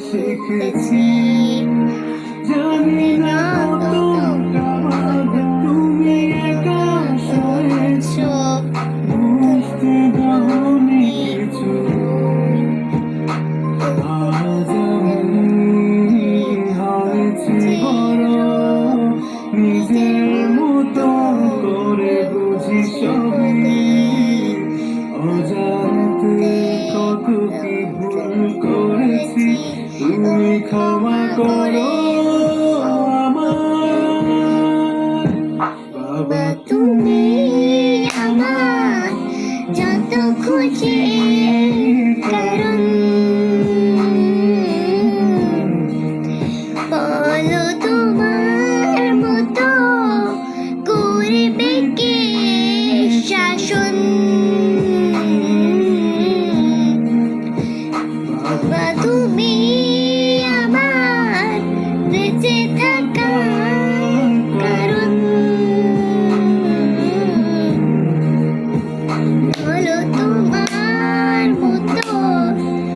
শিখেছি। জানি না তুমি একা সয়েছ, বুঝতে দাওনি কিছু। আজ আমি হয়েছি বড়, নিজের মতো করে বুঝি সবই। অজান্তে কত কি ভুল করেছি, তুমি ক্ষমা করো আমায়। বাবা তুমি আমার যত খুশির কারণ, বলো তোমার মতো করবে কে শাসন। বাবা তুমি